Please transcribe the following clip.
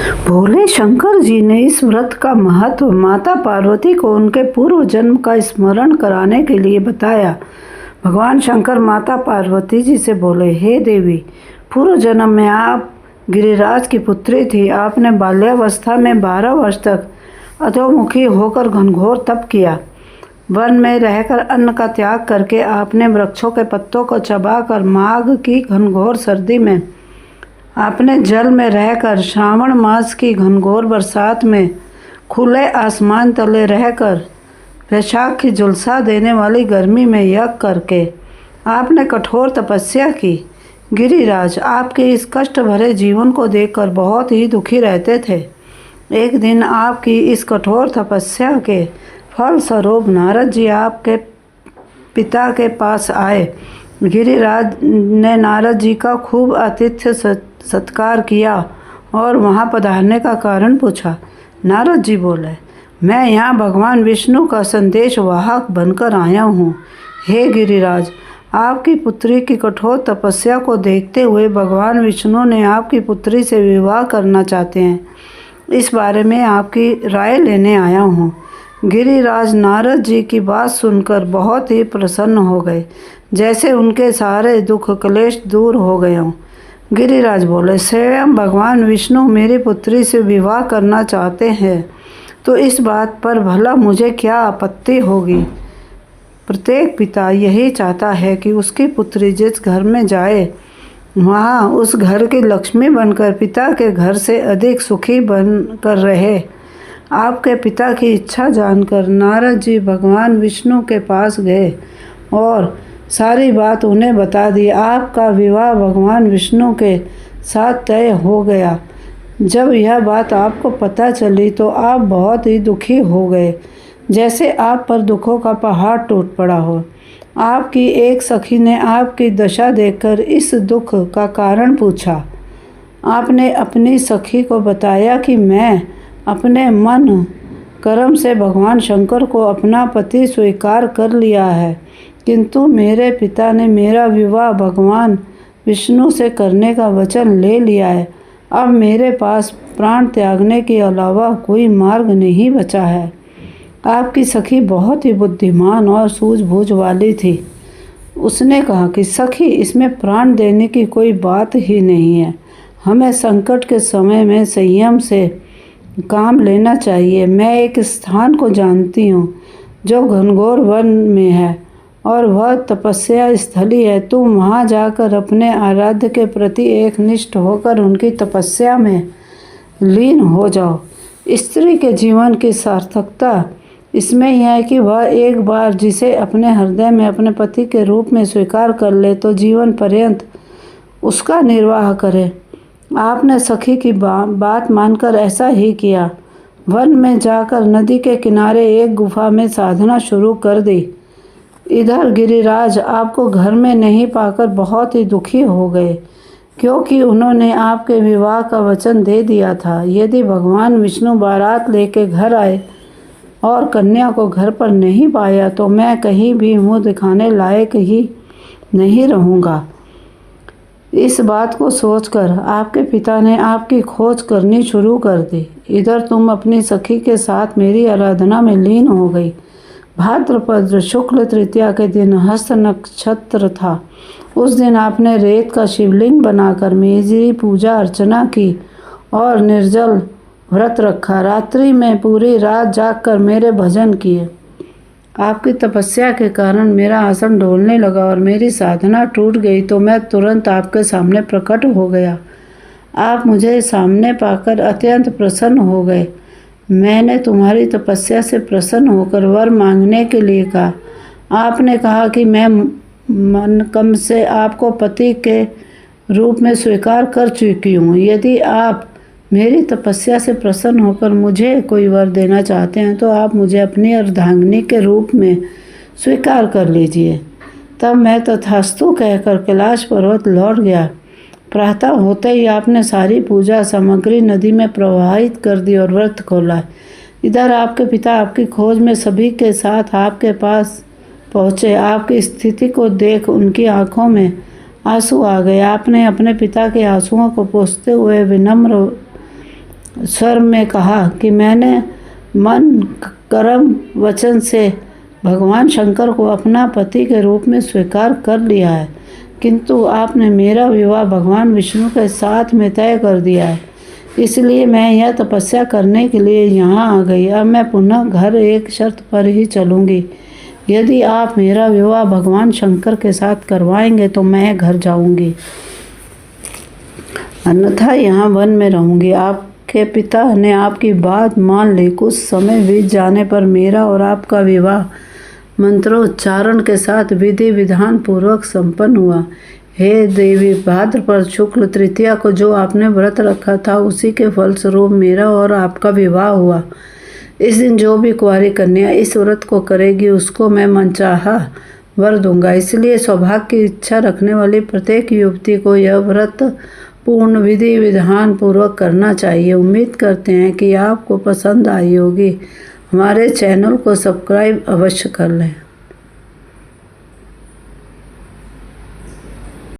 भोले शंकर जी ने इस व्रत का महत्व माता पार्वती को उनके पूर्व जन्म का स्मरण कराने के लिए बताया। भगवान शंकर माता पार्वती जी से बोले, हे देवी, पूर्व जन्म में आप गिरिराज की पुत्री थी। आपने बाल्यावस्था में 12 वर्ष तक अधोमुखी होकर घनघोर तप किया। वन में रहकर अन्न का त्याग करके आपने वृक्षों के पत्तों को चबाकर माघ की घनघोर सर्दी में, आपने जल में रहकर श्रावण मास की घनघोर बरसात में, खुले आसमान तले रहकर वैशाख की झुलसा देने वाली गर्मी में यज्ञ करके आपने कठोर तपस्या की। गिरिराज आपके इस कष्ट भरे जीवन को देखकर बहुत ही दुखी रहते थे। एक दिन आपकी इस कठोर तपस्या के फलस्वरूप नारद जी आपके पिता के पास आए। गिरिराज ने नारद जी का खूब आतिथ्य सत्कार किया और वहां पधारने का कारण पूछा। नारद जी बोले, मैं यहाँ भगवान विष्णु का संदेश वाहक बनकर आया हूँ। हे गिरिराज, आपकी पुत्री की कठोर तपस्या को देखते हुए भगवान विष्णु ने आपकी पुत्री से विवाह करना चाहते हैं। इस बारे में आपकी राय लेने आया हूँ। गिरिराज नारद जी की बात सुनकर बहुत ही प्रसन्न हो गए, जैसे उनके सारे दुख क्लेश दूर हो गए हों। गिरिराज बोले, स्वयं भगवान विष्णु मेरी पुत्री से विवाह करना चाहते हैं तो इस बात पर भला मुझे क्या आपत्ति होगी। प्रत्येक पिता यही चाहता है कि उसकी पुत्री जिस घर में जाए वहाँ उस घर की लक्ष्मी बनकर पिता के घर से अधिक सुखी बनकर रहे। आपके पिता की इच्छा जानकर नारद जी भगवान विष्णु के पास गए और सारी बात उन्हें बता दी। आपका विवाह भगवान विष्णु के साथ तय हो गया। जब यह बात आपको पता चली तो आप बहुत ही दुखी हो गए, जैसे आप पर दुखों का पहाड़ टूट पड़ा हो। आपकी एक सखी ने आपकी दशा देखकर इस दुख का कारण पूछा। आपने अपनी सखी को बताया कि मैं अपने मन कर्म से भगवान शंकर को अपना पति स्वीकार कर लिया है, किंतु मेरे पिता ने मेरा विवाह भगवान विष्णु से करने का वचन ले लिया है। अब मेरे पास प्राण त्यागने के अलावा कोई मार्ग नहीं बचा है। आपकी सखी बहुत ही बुद्धिमान और सूझबूझ वाली थी। उसने कहा कि सखी, इसमें प्राण देने की कोई बात ही नहीं है। हमें संकट के समय में संयम से काम लेना चाहिए। मैं एक स्थान को जानती हूँ जो घनघोर वन में है और वह तपस्या स्थली है। तुम वहाँ जाकर अपने आराध्य के प्रति एक निष्ठ होकर उनकी तपस्या में लीन हो जाओ। स्त्री के जीवन की सार्थकता इसमें यह है कि वह एक बार जिसे अपने हृदय में अपने पति के रूप में स्वीकार कर ले तो जीवन पर्यंत उसका निर्वाह करे। आपने सखी की बात मानकर ऐसा ही किया। वन में जाकर नदी के किनारे एक गुफा में साधना शुरू कर दी। इधर गिरिराज आपको घर में नहीं पाकर बहुत ही दुखी हो गए, क्योंकि उन्होंने आपके विवाह का वचन दे दिया था। यदि भगवान विष्णु बारात लेके घर आए और कन्या को घर पर नहीं पाया तो मैं कहीं भी मुँह दिखाने लायक ही नहीं रहूँगा। इस बात को सोचकर आपके पिता ने आपकी खोज करनी शुरू कर दी। इधर तुम अपनी सखी के साथ मेरी आराधना में लीन हो गई। भाद्रपद शुक्ल तृतीया के दिन हस्त नक्षत्र था। उस दिन आपने रेत का शिवलिंग बनाकर मेरी पूजा अर्चना की और निर्जल व्रत रखा। रात्रि में पूरी रात जागकर मेरे भजन किए। आपकी तपस्या के कारण मेरा आसन डोलने लगा और मेरी साधना टूट गई तो मैं तुरंत आपके सामने प्रकट हो गया। आप मुझे सामने पाकर अत्यंत प्रसन्न हो गए। मैंने तुम्हारी तपस्या से प्रसन्न होकर वर मांगने के लिए कहा। आपने कहा कि मैं मन कम से आपको पति के रूप में स्वीकार कर चुकी हूँ। यदि आप मेरी तपस्या से प्रसन्न होकर मुझे कोई वर देना चाहते हैं तो आप मुझे अपनी अर्धांगिनी के रूप में स्वीकार कर लीजिए। तब मैं तथास्तु कहकर कैलाश पर्वत लौट गया। प्रातः होते ही आपने सारी पूजा सामग्री नदी में प्रवाहित कर दी और व्रत खोला। इधर आपके पिता आपकी खोज में सभी के साथ आपके पास पहुँचे। आपकी स्थिति को देख उनकी आंखों में आंसू आ गए। आपने अपने पिता के आंसुओं को पोंछते हुए विनम्र स्वर में कहा कि मैंने मन, कर्म, वचन से भगवान शंकर को अपना पति के रूप में स्वीकार कर लिया है, किंतु आपने मेरा विवाह भगवान विष्णु के साथ में तय कर दिया है। इसलिए मैं यह तपस्या करने के लिए यहाँ आ गई। अब मैं पुनः घर एक शर्त पर ही चलूँगी। यदि आप मेरा विवाह भगवान शंकर के साथ करवाएंगे तो मैं घर जाऊँगी, अन्यथा यहाँ वन में रहूँगी। आपके पिता ने आपकी बात मान ली। कुछ समय बीत जाने पर मेरा और आपका विवाह मंत्रोच्चारण के साथ विधि विधान पूर्वक संपन्न हुआ। हे देवी, भाद्रपद शुक्ल तृतीया को जो आपने व्रत रखा था उसी के फलस्वरूप मेरा और आपका विवाह हुआ। इस दिन जो भी कुंवारी कन्या इस व्रत को करेगी उसको मैं मनचाहा वर दूंगा। इसलिए सौभाग्य की इच्छा रखने वाली प्रत्येक युवती को यह व्रत पूर्ण विधि विधान पूर्वक करना चाहिए। उम्मीद करते हैं कि आपको पसंद आई होगी। हमारे चैनल को सब्सक्राइब अवश्य कर लें।